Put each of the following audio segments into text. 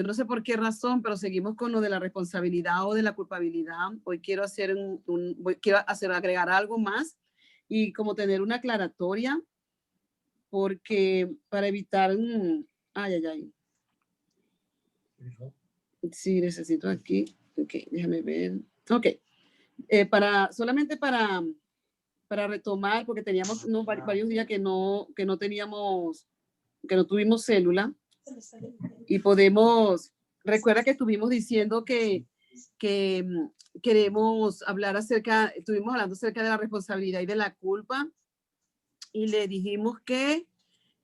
Yo no sé por qué razón, pero seguimos con lo de la responsabilidad o de la culpabilidad. Hoy quiero hacer agregar algo más y como tener una aclaratoria, porque para evitar, ay, ay, ay. Sí, necesito aquí. Ok, déjame ver. Ok, solamente para retomar, porque teníamos varios días que no tuvimos célula y recuerda que estuvimos diciendo que queremos estuvimos hablando acerca de la responsabilidad y de la culpa y le dijimos que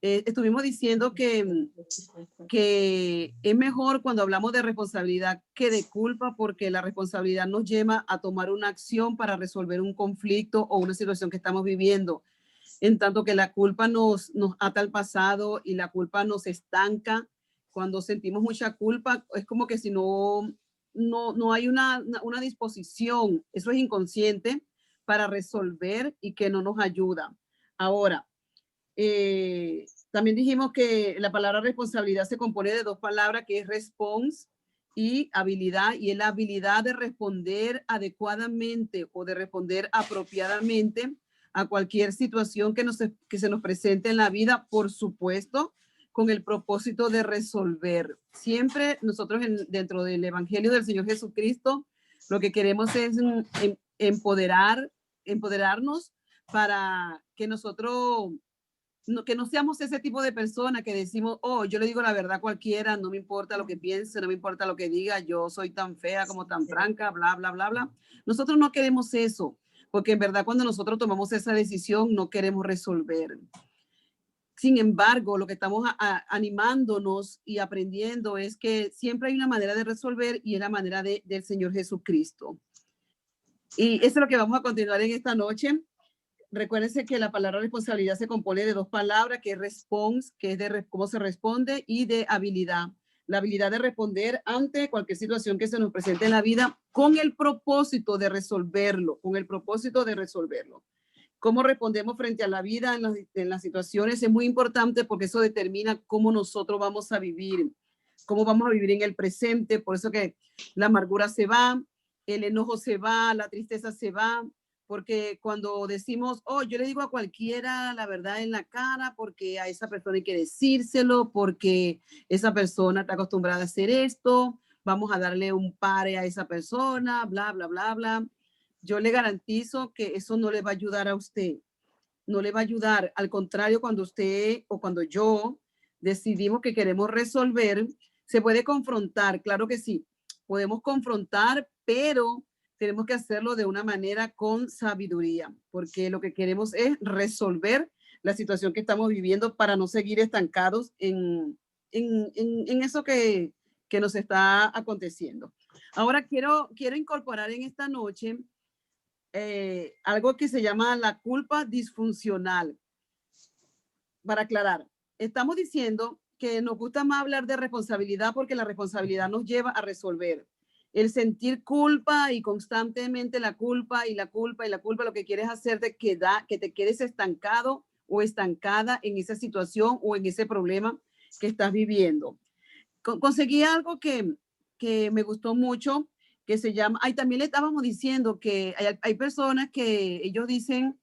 estuvimos diciendo que es mejor cuando hablamos de responsabilidad que de culpa, porque la responsabilidad nos lleva a tomar una acción para resolver un conflicto o una situación que estamos viviendo, en tanto que la culpa nos ata al pasado y la culpa nos estanca. Cuando sentimos mucha culpa, es como que si no hay una disposición, eso es inconsciente, para resolver y que no nos ayuda. Ahora, también dijimos que la palabra responsabilidad se compone de dos palabras, que es response y habilidad, y es la habilidad de responder adecuadamente o de responder apropiadamente a cualquier situación que se nos presente en la vida, por supuesto, con el propósito de resolver. Siempre nosotros dentro del Evangelio del Señor Jesucristo, lo que queremos es empoderarnos para que nosotros que no seamos ese tipo de persona que decimos, oh, yo le digo la verdad a cualquiera, no me importa lo que piense, no me importa lo que diga, yo soy tan fea como tan franca, bla, bla, bla, bla. Nosotros no queremos eso, porque en verdad cuando nosotros tomamos esa decisión no queremos resolver. Sin embargo, lo que estamos animándonos y aprendiendo es que siempre hay una manera de resolver y es la manera del Señor Jesucristo. Y eso es lo que vamos a continuar en esta noche. Recuérdense que la palabra responsabilidad se compone de dos palabras, que es response, que es de cómo se responde, y de habilidad. La habilidad de responder ante cualquier situación que se nos presente en la vida con el propósito de resolverlo, con el propósito de resolverlo. Cómo respondemos frente a la vida en las situaciones es muy importante porque eso determina cómo nosotros vamos a vivir, cómo vamos a vivir en el presente. Por eso que la amargura se va, el enojo se va, la tristeza se va, porque cuando decimos, oh, yo le digo a cualquiera la verdad en la cara, porque a esa persona hay que decírselo, porque esa persona está acostumbrada a hacer esto, vamos a darle un pare a esa persona, bla, bla, bla, bla. Yo le garantizo que eso no le va a ayudar a usted, no le va a ayudar. Al contrario, cuando usted o cuando yo decidimos que queremos resolver, se puede confrontar, claro que sí, podemos confrontar, pero tenemos que hacerlo de una manera con sabiduría, porque lo que queremos es resolver la situación que estamos viviendo para no seguir estancados en eso que nos está aconteciendo. Ahora quiero incorporar en esta noche algo que se llama la culpa disfuncional. Para aclarar, estamos diciendo que nos gusta más hablar de responsabilidad porque la responsabilidad nos lleva a resolver. El sentir culpa y constantemente la culpa y la culpa y la culpa, lo que quieres hacerte que te quedes estancado o estancada en esa situación o en ese problema que estás viviendo. Conseguí algo que me gustó mucho, que se llama, ahí también le estábamos diciendo que hay personas que ellos dicen,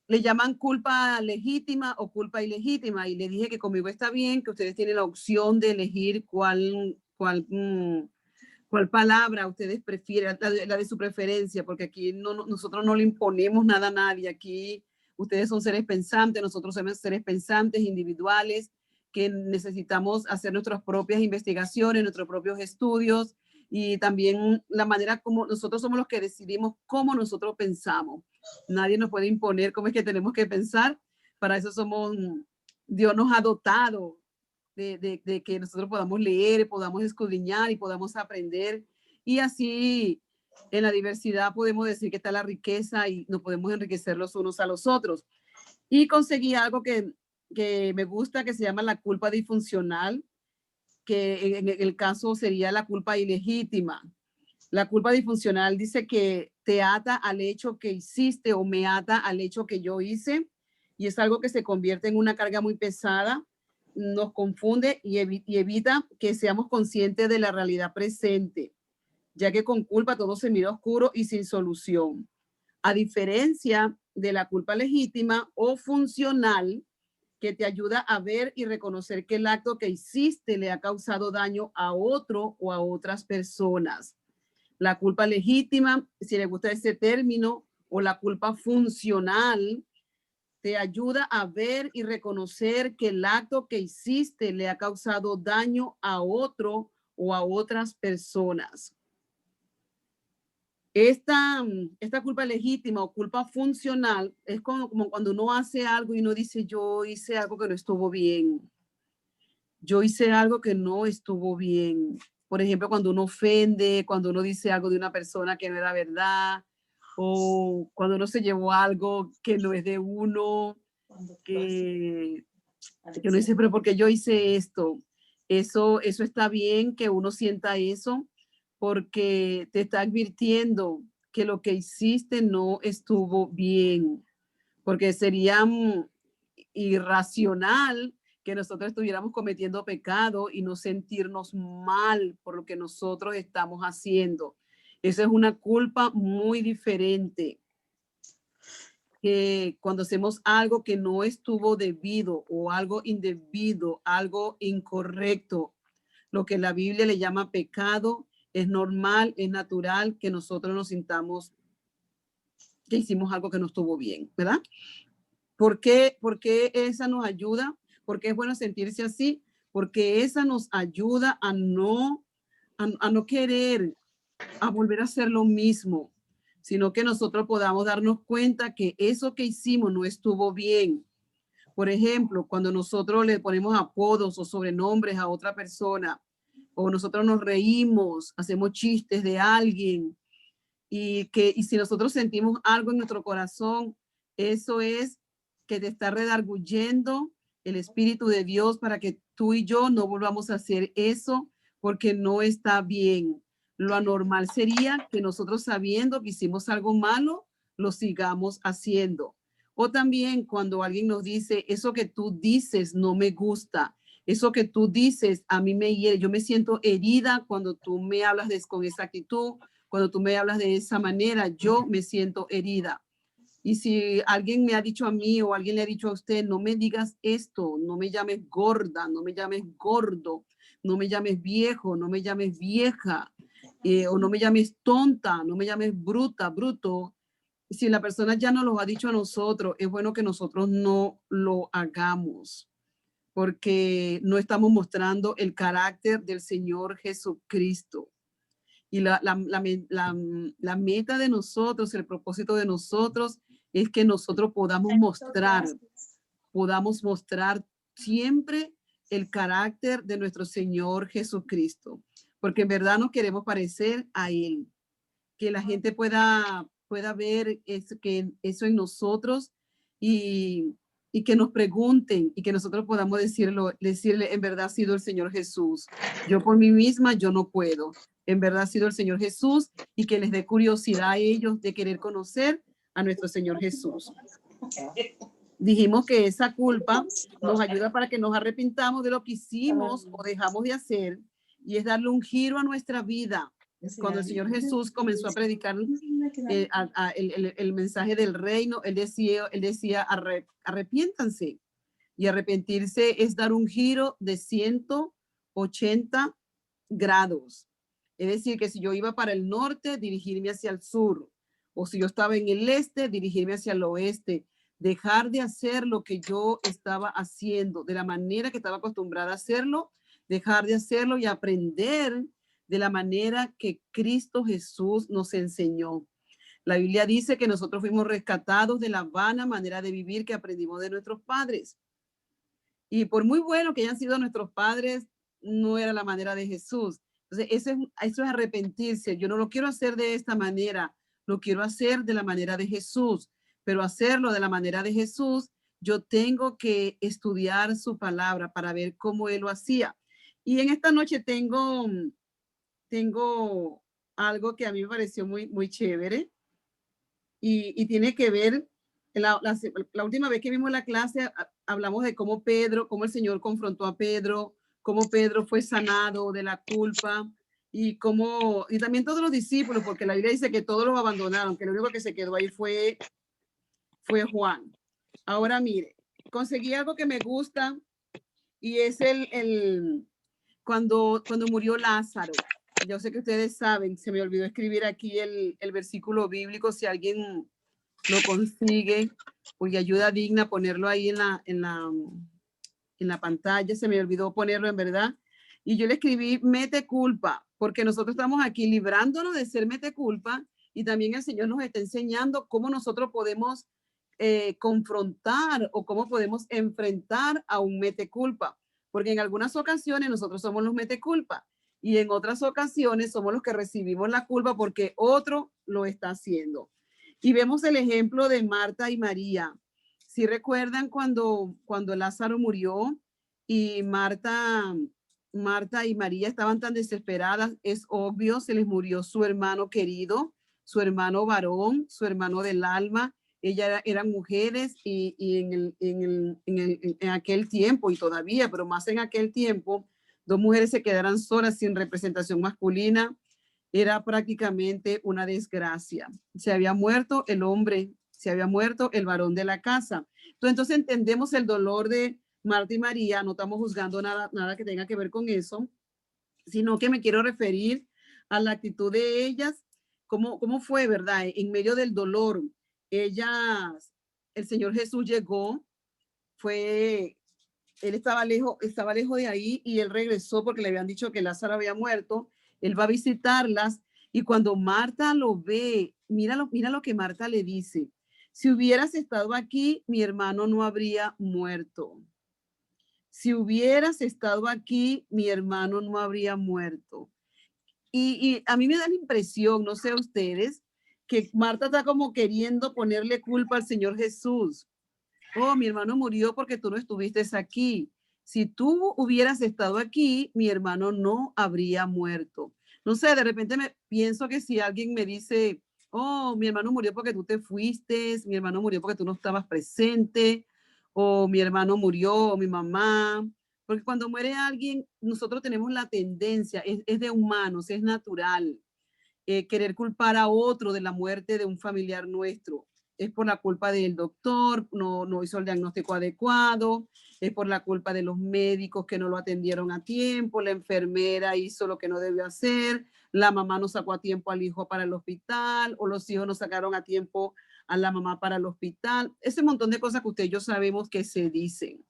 le llaman culpa legítima o culpa ilegítima, y le dije que conmigo está bien, que ustedes tienen la opción de elegir cuál palabra ustedes prefieren, la de su preferencia, porque aquí nosotros no le imponemos nada a nadie. Aquí ustedes son seres pensantes, nosotros somos seres pensantes individuales que necesitamos hacer nuestras propias investigaciones, nuestros propios estudios, y también la manera como nosotros somos los que decidimos cómo nosotros pensamos. Nadie nos puede imponer cómo es que tenemos que pensar. Para eso Dios nos ha dotado de que nosotros podamos leer, podamos escudriñar y podamos aprender. Y así en la diversidad podemos decir que está la riqueza y nos podemos enriquecer los unos a los otros. Y conseguí algo que me gusta, que se llama la culpa disfuncional, que en el caso sería la culpa ilegítima. La culpa disfuncional dice que te ata al hecho que hiciste o me ata al hecho que yo hice, y es algo que se convierte en una carga muy pesada. nos confunde y evita que seamos conscientes de la realidad presente, ya que con culpa todo se mira oscuro y sin solución. A diferencia de la culpa legítima o funcional, que te ayuda a ver y reconocer que el acto que hiciste le ha causado daño a otro o a otras personas. La culpa legítima, si le gusta ese término, o la culpa funcional, te ayuda a ver y reconocer que el acto que hiciste le ha causado daño a otro o a otras personas. Esta culpa legítima o culpa funcional es como cuando uno hace algo y uno dice, yo hice algo que no estuvo bien. Yo hice algo que no estuvo bien. Por ejemplo, cuando uno ofende, cuando uno dice algo de una persona que no era verdad, o cuando uno se llevó algo que no es de uno, que uno dice, pero ¿por qué yo hice esto? Eso está bien que uno sienta eso porque te está advirtiendo que lo que hiciste no estuvo bien, porque sería irracional que nosotros estuviéramos cometiendo pecado y no sentirnos mal por lo que nosotros estamos haciendo. Esa es una culpa muy diferente que cuando hacemos algo que no estuvo debido o algo indebido, algo incorrecto, lo que la Biblia le llama pecado, es normal, es natural que nosotros nos sintamos que hicimos algo que no estuvo bien, ¿verdad? ¿Por qué esa nos ayuda? Porque es bueno sentirse así, porque esa nos ayuda a no querer, a volver a hacer lo mismo, sino que nosotros podamos darnos cuenta que eso que hicimos no estuvo bien. Por ejemplo, cuando nosotros le ponemos apodos o sobrenombres a otra persona, o nosotros nos reímos, hacemos chistes de alguien, y si nosotros sentimos algo en nuestro corazón, eso es que te está redarguyendo el Espíritu de Dios para que tú y yo no volvamos a hacer eso porque no está bien. Lo anormal sería que nosotros sabiendo que hicimos algo malo, lo sigamos haciendo. O también cuando alguien nos dice, eso que tú dices no me gusta, eso que tú dices a mí me hiere, yo me siento herida cuando tú me hablas con esa actitud, cuando tú me hablas de esa manera, yo me siento herida. Y si alguien me ha dicho a mí o alguien le ha dicho a usted, no me digas esto, no me llames gorda, no me llames gordo, no me llames viejo, no me llames vieja, o no me llames tonta, no me llames bruta, bruto. Si la persona ya nos lo ha dicho a nosotros, es bueno que nosotros no lo hagamos, porque no estamos mostrando el carácter del Señor Jesucristo. Y la meta de nosotros, el propósito de nosotros es que nosotros podamos mostrar siempre el carácter de nuestro Señor Jesucristo, porque en verdad nos queremos parecer a Él, que la gente pueda ver eso en nosotros y, y que nos pregunten y que nosotros podamos decirle, en verdad ha sido el Señor Jesús. Yo por mí misma, yo no puedo. En verdad ha sido el Señor Jesús y que les dé curiosidad a ellos de querer conocer a nuestro Señor Jesús. Dijimos que esa culpa nos ayuda para que nos arrepintamos de lo que hicimos o dejamos de hacer y es darle un giro a nuestra vida. Cuando el Señor Jesús comenzó a predicar el mensaje del reino, él decía arrepiéntanse. Y arrepentirse es dar un giro de 180 grados. Es decir, que si yo iba para el norte, dirigirme hacia el sur. O si yo estaba en el este, dirigirme hacia el oeste. Dejar de hacer lo que yo estaba haciendo de la manera que estaba acostumbrada a hacerlo, dejar de hacerlo y aprender de la manera que Cristo Jesús nos enseñó. La Biblia dice que nosotros fuimos rescatados de la vana manera de vivir que aprendimos de nuestros padres. Y por muy bueno que hayan sido nuestros padres, no era la manera de Jesús. Entonces, eso es arrepentirse. Yo no lo quiero hacer de esta manera, lo quiero hacer de la manera de Jesús. Pero hacerlo de la manera de Jesús, yo tengo que estudiar su palabra para ver cómo él lo hacía. Y en esta noche tengo algo que a mí me pareció muy, muy chévere y tiene que ver la última vez que vimos la clase, hablamos de cómo Pedro, cómo el Señor confrontó a Pedro, cómo Pedro fue sanado de la culpa y también todos los discípulos, porque la Biblia dice que todos los abandonaron, que lo único que se quedó ahí fue Juan. Ahora mire, conseguí algo que me gusta y es cuando murió Lázaro. Yo sé que ustedes saben, se me olvidó escribir aquí el versículo bíblico, si alguien lo consigue, pues ayuda digna ponerlo ahí en la pantalla, se me olvidó ponerlo en verdad. Y yo le escribí mete culpa, porque nosotros estamos aquí librándonos de ser mete culpa y también el Señor nos está enseñando cómo nosotros podemos confrontar o cómo podemos enfrentar a un mete culpa, porque en algunas ocasiones nosotros somos los mete culpa y en otras ocasiones somos los que recibimos la culpa porque otro lo está haciendo. Y vemos el ejemplo de Marta y María. Si recuerdan cuando Lázaro murió y Marta y María estaban tan desesperadas, es obvio, se les murió su hermano querido, su hermano varón, su hermano del alma. Ellas eran mujeres y en aquel tiempo, y todavía, pero más en aquel tiempo, dos mujeres se quedaran solas sin representación masculina era prácticamente una desgracia. Se había muerto el hombre, se había muerto el varón de la casa. Entonces entendemos el dolor de Marta y María, no estamos juzgando nada que tenga que ver con eso, sino que me quiero referir a la actitud de ellas, cómo fue, ¿verdad? En medio del dolor, ellas, el Señor Jesús llegó, él estaba lejos de ahí y él regresó porque le habían dicho que Lázaro había muerto. Él va a visitarlas y cuando Marta lo ve, mira lo que Marta le dice. Si hubieras estado aquí, mi hermano no habría muerto. Si hubieras estado aquí, mi hermano no habría muerto. Y a mí me da la impresión, no sé ustedes, que Marta está como queriendo ponerle culpa al Señor Jesús. Oh, mi hermano murió porque tú no estuviste aquí. Si tú hubieras estado aquí, mi hermano no habría muerto. No sé, de repente me pienso que si alguien me dice, oh, mi hermano murió porque tú te fuiste, mi hermano murió porque tú no estabas presente, o mi hermano murió, o mi mamá, porque cuando muere alguien, nosotros tenemos la tendencia, es de humanos, es natural, querer culpar a otro de la muerte de un familiar nuestro. Es por la culpa del doctor, no hizo el diagnóstico adecuado, es por la culpa de los médicos que no lo atendieron a tiempo, la enfermera hizo lo que no debió hacer, la mamá no sacó a tiempo al hijo para el hospital, o los hijos no sacaron a tiempo a la mamá para el hospital. Ese montón de cosas que ustedes y yo sabemos que se dicen.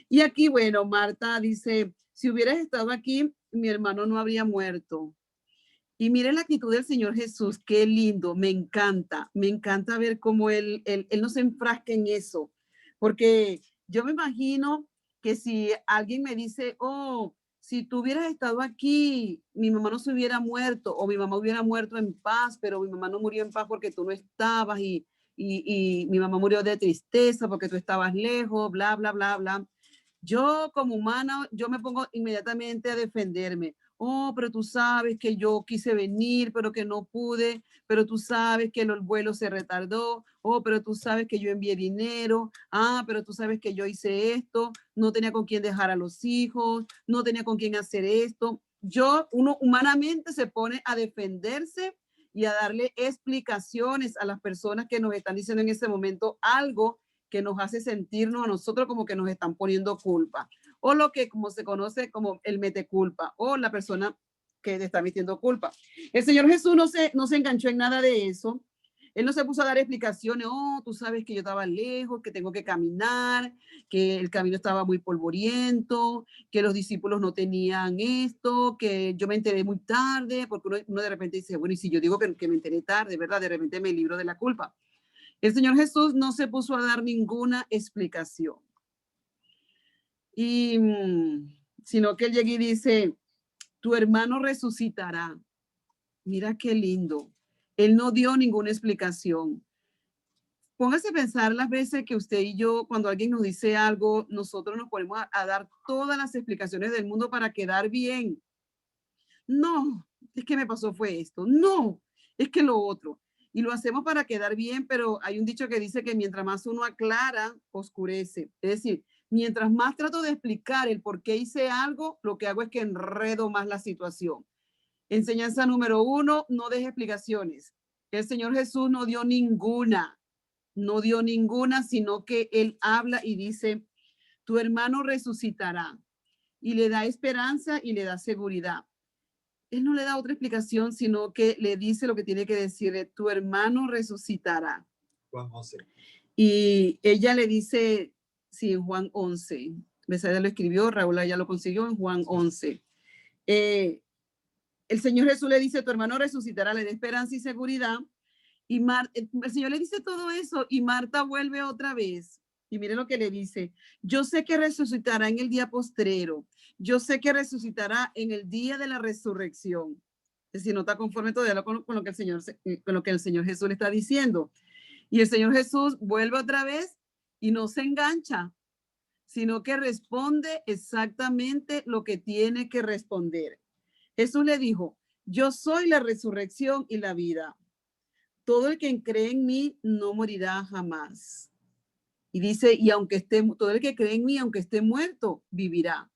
Y aquí, bueno, Marta dice, si hubieras estado aquí, mi hermano no habría muerto. Y mire la actitud del Señor Jesús, qué lindo, me encanta ver cómo él no se enfrasca en eso, porque yo me imagino que si alguien me dice, oh, si tú hubieras estado aquí, mi mamá no se hubiera muerto, o mi mamá hubiera muerto en paz, pero mi mamá no murió en paz porque tú no estabas, y mi mamá murió de tristeza porque tú estabas lejos, bla, bla, bla, bla. Yo como humana, yo me pongo inmediatamente a defenderme. Oh, pero tú sabes que yo quise venir, pero que no pude, pero tú sabes que el vuelo se retardó. Oh, pero tú sabes que yo envié dinero. Ah, pero tú sabes que yo hice esto, no tenía con quién dejar a los hijos, no tenía con quién hacer esto. Uno humanamente se pone a defenderse y a darle explicaciones a las personas que nos están diciendo en ese momento algo que nos hace sentirnos a nosotros como que nos están poniendo culpa, o lo que como se conoce como el mete culpa, o la persona que te está metiendo culpa. El Señor Jesús no se enganchó en nada de eso. Él no se puso a dar explicaciones, oh, tú sabes que yo estaba lejos, que tengo que caminar, que el camino estaba muy polvoriento, que los discípulos no tenían esto, que yo me enteré muy tarde, porque uno de repente dice, bueno, y si yo digo que me enteré tarde, ¿verdad? De repente me libro de la culpa. El Señor Jesús no se puso a dar ninguna explicación. Y, sino que él llega y dice, tu hermano resucitará. Mira qué lindo. Él no dio ninguna explicación. Póngase a pensar las veces que usted y yo, cuando alguien nos dice algo, nosotros nos ponemos a dar todas las explicaciones del mundo para quedar bien. No, es que me pasó fue esto. No, es que lo otro. y lo hacemos para quedar bien, pero hay un dicho que dice que mientras más uno aclara, oscurece. Es decir, mientras más trato de explicar el por qué hice algo, lo que hago es que enredo más la situación. Enseñanza número 1, no deje explicaciones. El Señor Jesús no dio ninguna, sino que Él habla y dice, tu hermano resucitará, y le da esperanza y le da seguridad. Él no le da otra explicación, sino que le dice lo que tiene que decirle, tu hermano resucitará. Juan 11. Y ella le dice, sí, en Juan 11. Besaida lo escribió, Raúl ya lo consiguió en Juan 11. El Señor Jesús le dice, tu hermano resucitará, le da esperanza y seguridad. Y el Señor le dice todo eso y Marta vuelve otra vez. Y mire lo que le dice, yo sé que resucitará en el día postrero, yo sé que resucitará en el día de la resurrección. Es decir, no está conforme todavía con lo que el Señor Jesús le está diciendo. Y el Señor Jesús vuelve otra vez y no se engancha, sino que responde exactamente lo que tiene que responder. Jesús le dijo, yo soy la resurrección y la vida. Todo el que cree en mí no morirá jamás. Y dice, y aunque esté, todo el que cree en mí, aunque esté muerto, vivirá.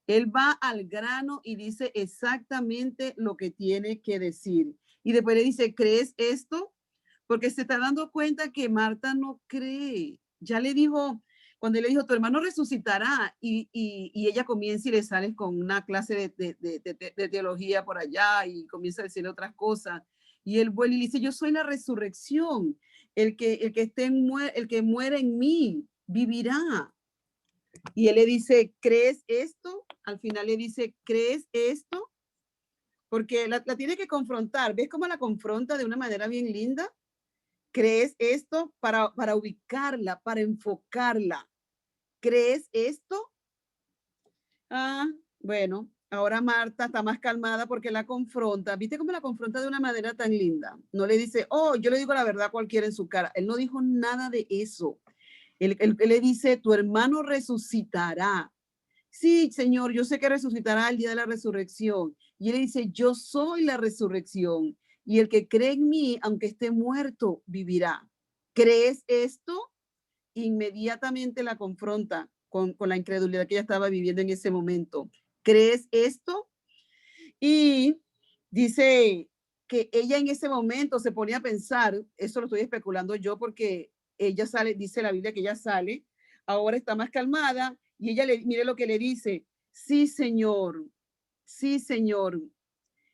Él va al grano y dice exactamente lo que tiene que decir. Y después le dice, ¿crees esto? Porque se está dando cuenta que Marta no cree. Ya le dijo, cuando le dijo, tu hermano resucitará, y ella comienza y le sale con una clase de teología por allá y comienza a decirle otras cosas. Y él vuelve y dice, yo soy la resurrección. El que muere en mí vivirá. Y él le dice, ¿crees esto? Al final le dice, ¿crees esto? Porque la tiene que confrontar. ¿Ves cómo la confronta de una manera bien linda? ¿Crees esto? Para ubicarla, para enfocarla. ¿Crees esto? Ah, bueno, ahora Marta está más calmada porque la confronta. ¿Viste cómo la confronta de una manera tan linda? No le dice, oh, yo le digo la verdad a cualquiera en su cara. Él no dijo nada de eso. Él le dice, tu hermano resucitará. Sí, Señor, yo sé que resucitará el día de la resurrección. Y él dice, yo soy la resurrección. Y el que cree en mí, aunque esté muerto, vivirá. ¿Crees esto? Inmediatamente la confronta con la incredulidad que ella estaba viviendo en ese momento. ¿Crees esto? Y dice que ella en ese momento se ponía a pensar, eso lo estoy especulando yo porque ella sale, dice la Biblia que ella sale, ahora está más calmada y ella mire lo que le dice, sí Señor,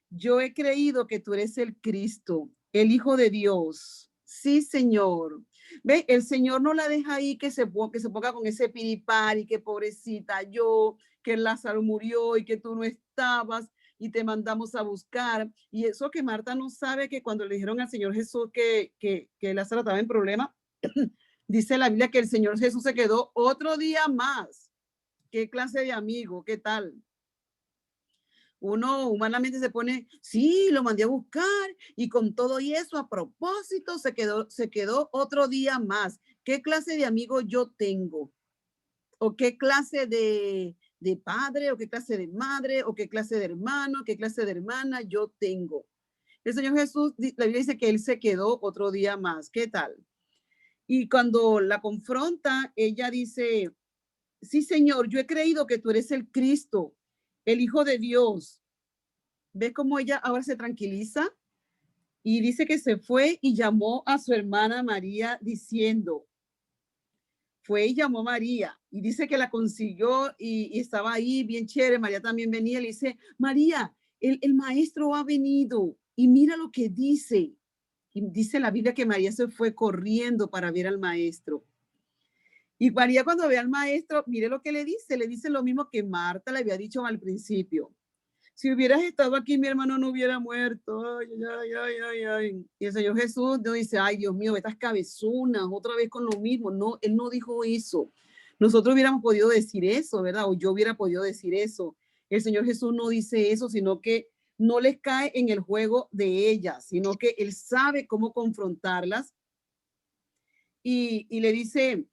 yo he creído que tú eres el Cristo, el Hijo de Dios. Sí, Señor. Ve, el Señor no la deja ahí que se ponga con ese piripar y que pobrecita yo, que Lázaro murió y que tú no estabas y te mandamos a buscar. Y eso que Marta no sabe, que cuando le dijeron al Señor Jesús que Lázaro estaba en problema, dice la Biblia que el Señor Jesús se quedó otro día más. ¿Qué clase de amigo? ¿Qué tal? Uno humanamente se pone, sí, lo mandé a buscar y con todo y eso, a propósito, se quedó otro día más. ¿Qué clase de amigo yo tengo? ¿O qué clase de padre? ¿O qué clase de madre? ¿O qué clase de hermano? ¿Qué clase de hermana yo tengo? El Señor Jesús, la Biblia dice que Él se quedó otro día más. ¿Qué tal? Y cuando la confronta, ella dice, sí, Señor, yo he creído que tú eres el Cristo, el Hijo de Dios. ¿Ves cómo ella ahora se tranquiliza? Y dice que se fue y llamó a su hermana María diciendo, fue y llamó a María y dice que la consiguió y estaba ahí bien chévere. María también venía y le dice, María, el maestro ha venido y mira lo que dice. Y dice la Biblia que María se fue corriendo para ver al maestro. Y María cuando ve al maestro, mire lo que le dice lo mismo que Marta le había dicho al principio. Si hubieras estado aquí, mi hermano no hubiera muerto. Ay, ay, ay, ay, ay. Y el Señor Jesús no dice, ay, Dios mío, estas cabezunas, otra vez con lo mismo. No, Él no dijo eso. Nosotros hubiéramos podido decir eso, ¿verdad? O yo hubiera podido decir eso. El Señor Jesús no dice eso, sino que no les cae en el juego de ellas, sino que Él sabe cómo confrontarlas. Y le dice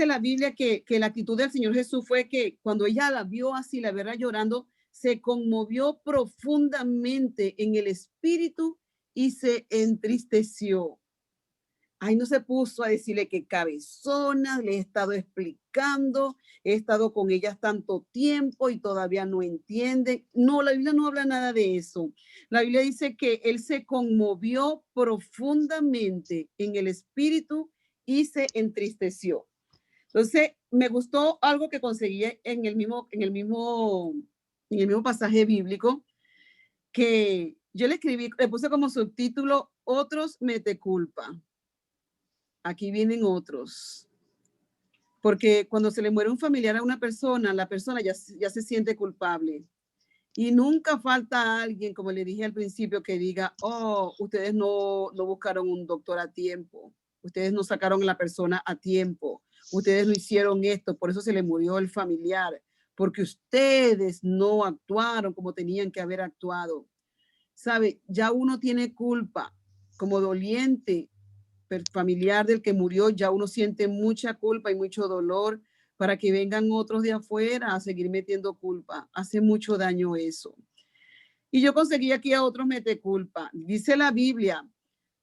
la Biblia que la actitud del Señor Jesús fue que cuando ella la vio así, la verá llorando, se conmovió profundamente en el espíritu y se entristeció. Ay, no se puso a decirle que cabezona, le he estado explicando, he estado con ellas tanto tiempo y todavía no entiende. No, la Biblia no habla nada de eso. La Biblia dice que él se conmovió profundamente en el espíritu y se entristeció. Entonces, me gustó algo que conseguí en el mismo pasaje bíblico, que yo le escribí, le puse como subtítulo, otros mete culpa. Aquí vienen otros. Porque cuando se le muere un familiar a una persona, la persona ya se siente culpable. Y nunca falta alguien, como le dije al principio, que diga, oh, ustedes no buscaron un doctor a tiempo, ustedes no sacaron a la persona a tiempo, ustedes no hicieron esto, por eso se le murió el familiar, porque ustedes no actuaron como tenían que haber actuado. ¿Sabe? Ya uno tiene culpa como doliente familiar del que murió, ya uno siente mucha culpa y mucho dolor para que vengan otros de afuera a seguir metiendo culpa. Hace mucho daño eso. Y yo conseguí aquí a otros mete culpa. Dice la Biblia,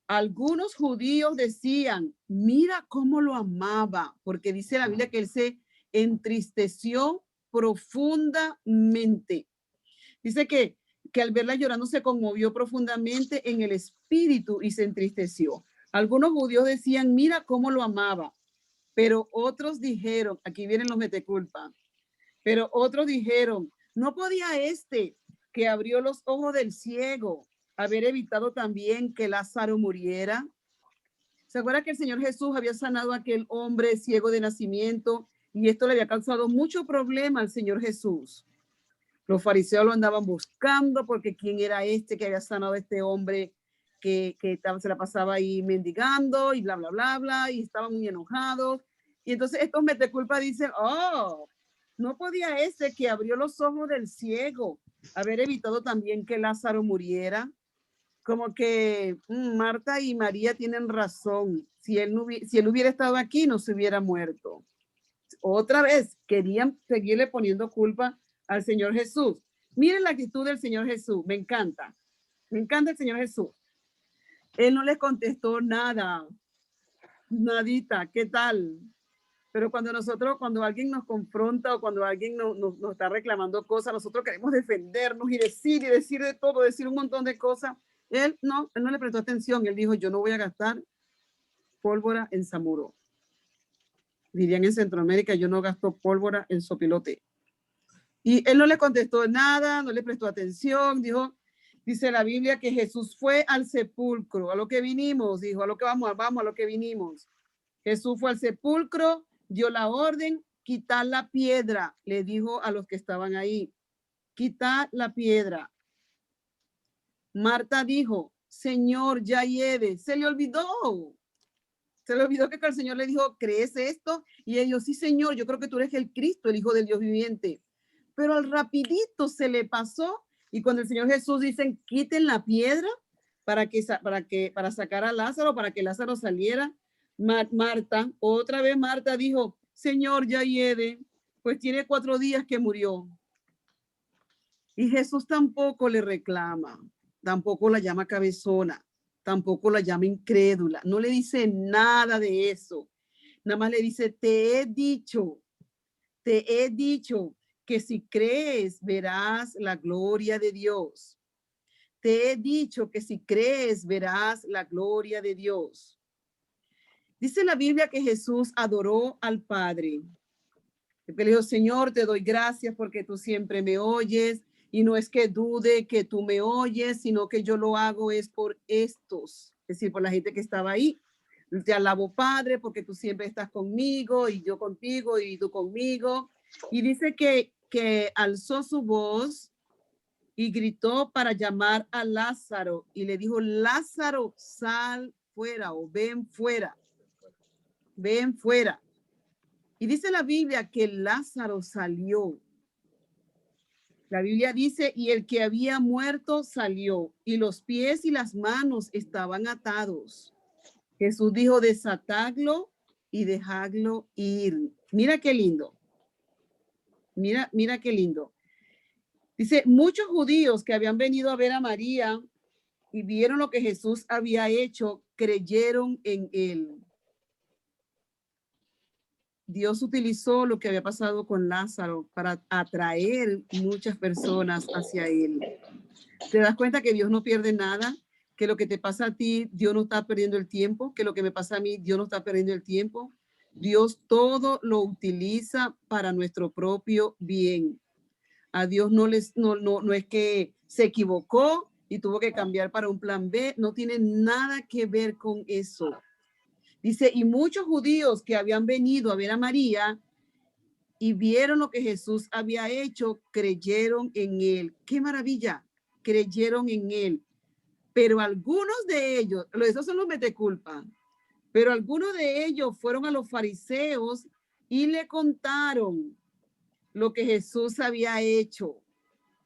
algunos judíos decían, mira cómo lo amaba, porque dice la Biblia que él se entristeció profundamente. Dice que al verla llorando se conmovió profundamente en el espíritu y se entristeció. Algunos judíos decían, mira cómo lo amaba, pero otros dijeron, aquí vienen los meteculpa, pero otros dijeron, no podía este que abrió los ojos del ciego haber evitado también que Lázaro muriera. ¿Se acuerda que el Señor Jesús había sanado a aquel hombre ciego de nacimiento y esto le había causado mucho problema al Señor Jesús? Los fariseos lo andaban buscando porque quién era este que había sanado a este hombre que se la pasaba ahí mendigando y bla, bla, bla, bla, y estaban muy enojados. Y entonces estos meteculpa dicen, oh, no podía este que abrió los ojos del ciego haber evitado también que Lázaro muriera. Como que Marta y María tienen razón. Si él hubiera estado aquí, no se hubiera muerto. Otra vez, querían seguirle poniendo culpa al Señor Jesús. Miren la actitud del Señor Jesús, me encanta el Señor Jesús. Él no les contestó nada, nadita, ¿qué tal? Pero cuando alguien nos confronta o cuando alguien nos está reclamando cosas, nosotros queremos defendernos y decir de todo, decir un montón de cosas. Él no le prestó atención, él dijo, yo no voy a gastar pólvora en Samuro. Dirían en Centroamérica, yo no gasto pólvora en sopilote. Y él no le contestó nada, no le prestó atención, dice la Biblia que Jesús fue al sepulcro, a lo que vinimos, dijo, a lo que vamos, a lo que vinimos. Jesús fue al sepulcro, dio la orden, quitar la piedra, le dijo a los que estaban ahí, quitar la piedra. Marta dijo, Señor, ya hiede, se le olvidó que el Señor le dijo, ¿crees esto? Y ellos, sí, Señor, yo creo que tú eres el Cristo, el Hijo del Dios viviente. Pero al rapidito se le pasó y cuando el Señor Jesús dice quiten la piedra para sacar a Lázaro, para que Lázaro saliera, otra vez Marta dijo, Señor, ya hiede, pues tiene 4 días que murió. Y Jesús tampoco le reclama, tampoco la llama cabezona, tampoco la llama incrédula, no le dice nada de eso. Nada más le dice, te he dicho que si crees verás la gloria de Dios. Te he dicho que si crees verás la gloria de Dios. Dice la Biblia que Jesús adoró al Padre. Le dijo, Señor, te doy gracias porque tú siempre me oyes y no es que dude que tú me oyes, sino que yo lo hago es por estos, es decir, por la gente que estaba ahí. Te alabo, Padre, porque tú siempre estás conmigo y yo contigo y tú conmigo. Y dice que alzó su voz y gritó para llamar a Lázaro y le dijo, Lázaro, sal fuera o ven fuera, ven fuera. Y dice la Biblia que Lázaro salió. La Biblia dice, y el que había muerto salió, y los pies y las manos estaban atados. Jesús dijo, desatadlo y dejadlo ir. Mira qué lindo. Mira qué lindo. Dice, muchos judíos que habían venido a ver a María y vieron lo que Jesús había hecho, creyeron en él. Dios utilizó lo que había pasado con Lázaro para atraer muchas personas hacia él. ¿Te das cuenta que Dios no pierde nada? Que lo que te pasa a ti, Dios no está perdiendo el tiempo. Que lo que me pasa a mí, Dios no está perdiendo el tiempo. Dios todo lo utiliza para nuestro propio bien. A Dios no es que se equivocó y tuvo que cambiar para un plan B. No tiene nada que ver con eso. Dice, y muchos judíos que habían venido a ver a María y vieron lo que Jesús había hecho, creyeron en él. ¡Qué maravilla! Creyeron en él. Pero algunos de ellos, esos son los meteculpa, pero algunos de ellos fueron a los fariseos y le contaron lo que Jesús había hecho.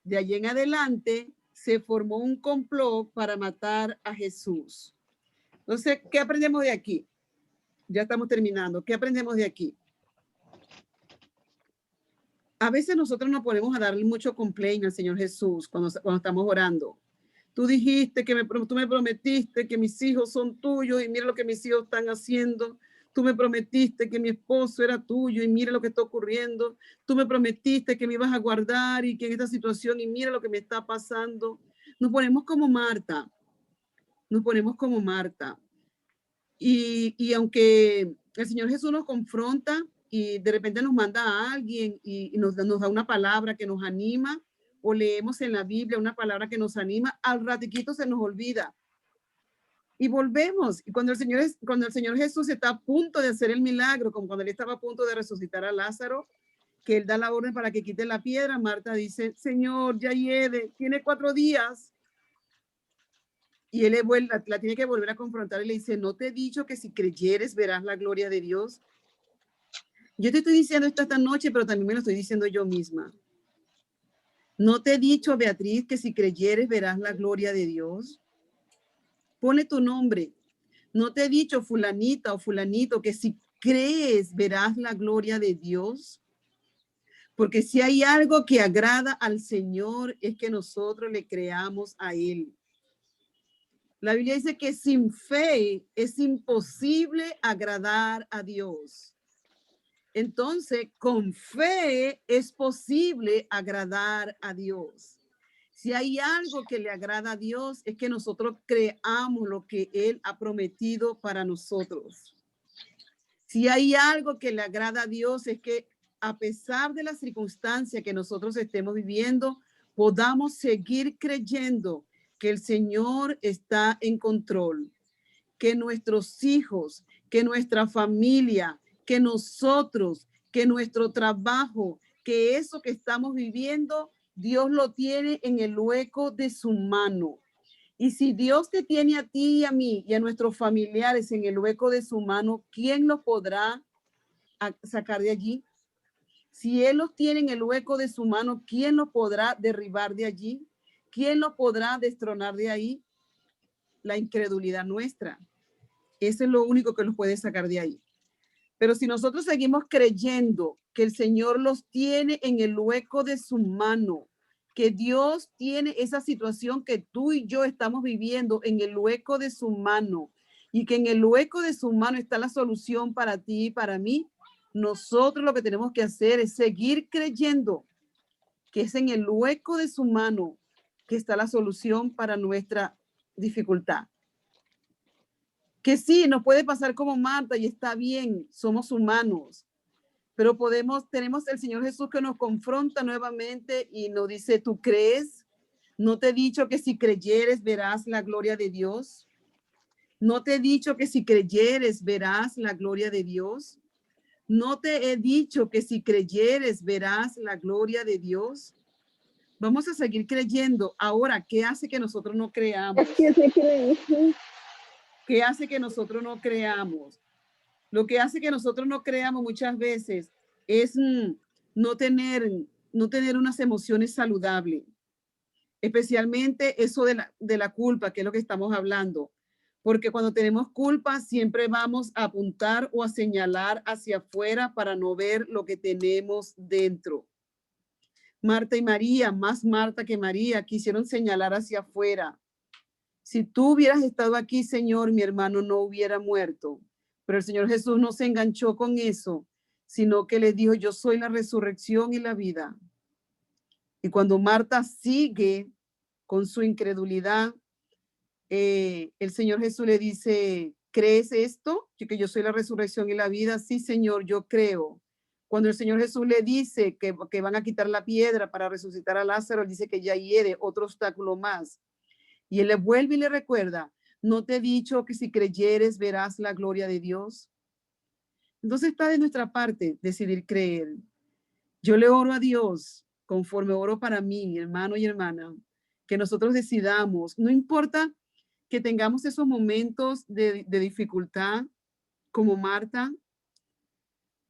De allí en adelante se formó un complot para matar a Jesús. Entonces, ¿qué aprendemos de aquí? Ya estamos terminando. ¿Qué aprendemos de aquí? A veces nosotros nos ponemos a darle mucho complaint al Señor Jesús cuando estamos orando. Tú dijiste que tú me prometiste que mis hijos son tuyos y mira lo que mis hijos están haciendo. Tú me prometiste que mi esposo era tuyo y mira lo que está ocurriendo. Tú me prometiste que me ibas a guardar y que en esta situación y mira lo que me está pasando. Nos ponemos como Marta. Nos ponemos como Marta. Y aunque el Señor Jesús nos confronta y de repente nos manda a alguien y nos da una palabra que nos anima, o leemos en la Biblia una palabra que nos anima, al ratiquito se nos olvida. Y volvemos. Y cuando el Señor Jesús está a punto de hacer el milagro, como cuando él estaba a punto de resucitar a Lázaro, que él da la orden para que quite la piedra, Marta dice, Señor, ya hiede, tiene 4 días. Y él la tiene que volver a confrontar y le dice, ¿no te he dicho que si creyeres verás la gloria de Dios? Yo te estoy diciendo esto esta noche, pero también me lo estoy diciendo yo misma. ¿No te he dicho, Beatriz, que si creyeres verás la gloria de Dios? Pone tu nombre. ¿No te he dicho, fulanita o fulanito, que si crees verás la gloria de Dios? Porque si hay algo que agrada al Señor es que nosotros le creamos a Él. La Biblia dice que sin fe es imposible agradar a Dios. Entonces, con fe es posible agradar a Dios. Si hay algo que le agrada a Dios, es que nosotros creamos lo que Él ha prometido para nosotros. Si hay algo que le agrada a Dios, es que a pesar de las circunstancias que nosotros estemos viviendo, podamos seguir creyendo que el Señor está en control, que nuestros hijos, que nuestra familia, que nosotros, que nuestro trabajo, que eso que estamos viviendo, Dios lo tiene en el hueco de su mano. Y si Dios te tiene a ti y a mí y a nuestros familiares en el hueco de su mano, ¿quién los podrá sacar de allí? Si Él los tiene en el hueco de su mano, ¿quién los podrá derribar de allí? ¿Quién los podrá destronar de ahí? La incredulidad nuestra. Eso es lo único que los puede sacar de ahí. Pero si nosotros seguimos creyendo que el Señor los tiene en el hueco de su mano, que Dios tiene esa situación que tú y yo estamos viviendo en el hueco de su mano y que en el hueco de su mano está la solución para ti y para mí, nosotros lo que tenemos que hacer es seguir creyendo que es en el hueco de su mano que está la solución para nuestra dificultad. Que sí, nos puede pasar como Marta y está bien, somos humanos, pero tenemos el Señor Jesús que nos confronta nuevamente y nos dice, ¿tú crees? ¿No te he dicho que si creyeres verás la gloria de Dios? ¿No te he dicho que si creyeres verás la gloria de Dios? ¿No te he dicho que si creyeres verás la gloria de Dios? Vamos a seguir creyendo. Ahora, ¿qué hace que nosotros no creamos? ¿Qué hace que nosotros no creamos? Lo que hace que nosotros no creamos muchas veces es no tener unas emociones saludables, especialmente eso de la culpa, que es lo que estamos hablando. Porque cuando tenemos culpa, siempre vamos a apuntar o a señalar hacia afuera para no ver lo que tenemos dentro. Marta y María, más Marta que María, quisieron señalar hacia afuera. Si tú hubieras estado aquí, Señor, mi hermano no hubiera muerto. Pero el Señor Jesús no se enganchó con eso, sino que le dijo, yo soy la resurrección y la vida. Y cuando Marta sigue con su incredulidad, el Señor Jesús le dice, ¿crees esto? Que yo soy la resurrección y la vida. Sí, Señor, yo creo. Cuando el Señor Jesús le dice que van a quitar la piedra para resucitar a Lázaro, él dice que ya hiere otro obstáculo más. Y él le vuelve y le recuerda, ¿no te he dicho que si creyeres verás la gloria de Dios? Entonces está de nuestra parte decidir creer. Yo le oro a Dios conforme oro para mí, mi hermano y hermana, que nosotros decidamos, no importa que tengamos esos momentos de dificultad como Marta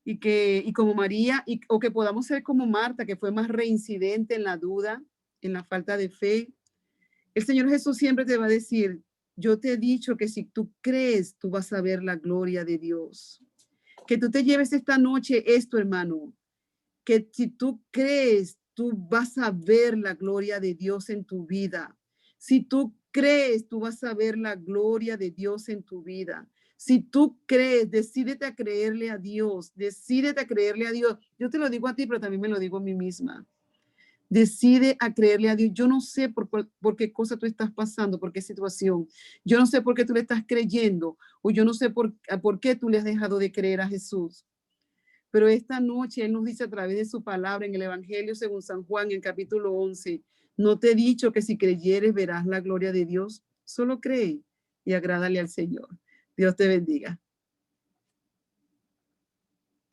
y como María, o que podamos ser como Marta, que fue más reincidente en la duda, en la falta de fe. El Señor Jesús siempre te va a decir, yo te he dicho que si tú crees, tú vas a ver la gloria de Dios. Que tú te lleves esta noche esto, hermano, que si tú crees, tú vas a ver la gloria de Dios en tu vida. Si tú crees, tú vas a ver la gloria de Dios en tu vida. Si tú crees, decídete a creerle a Dios, decídete a creerle a Dios. Yo te lo digo a ti, pero también me lo digo a mí misma. Decide a creerle a Dios. Yo no sé por qué cosa tú estás pasando, por qué situación. Yo no sé por qué tú le estás creyendo o yo no sé por qué tú le has dejado de creer a Jesús. Pero esta noche Él nos dice a través de su palabra en el Evangelio según San Juan, en capítulo 11, no te he dicho que si creyeres verás la gloria de Dios. Solo cree y agrádale al Señor. Dios te bendiga.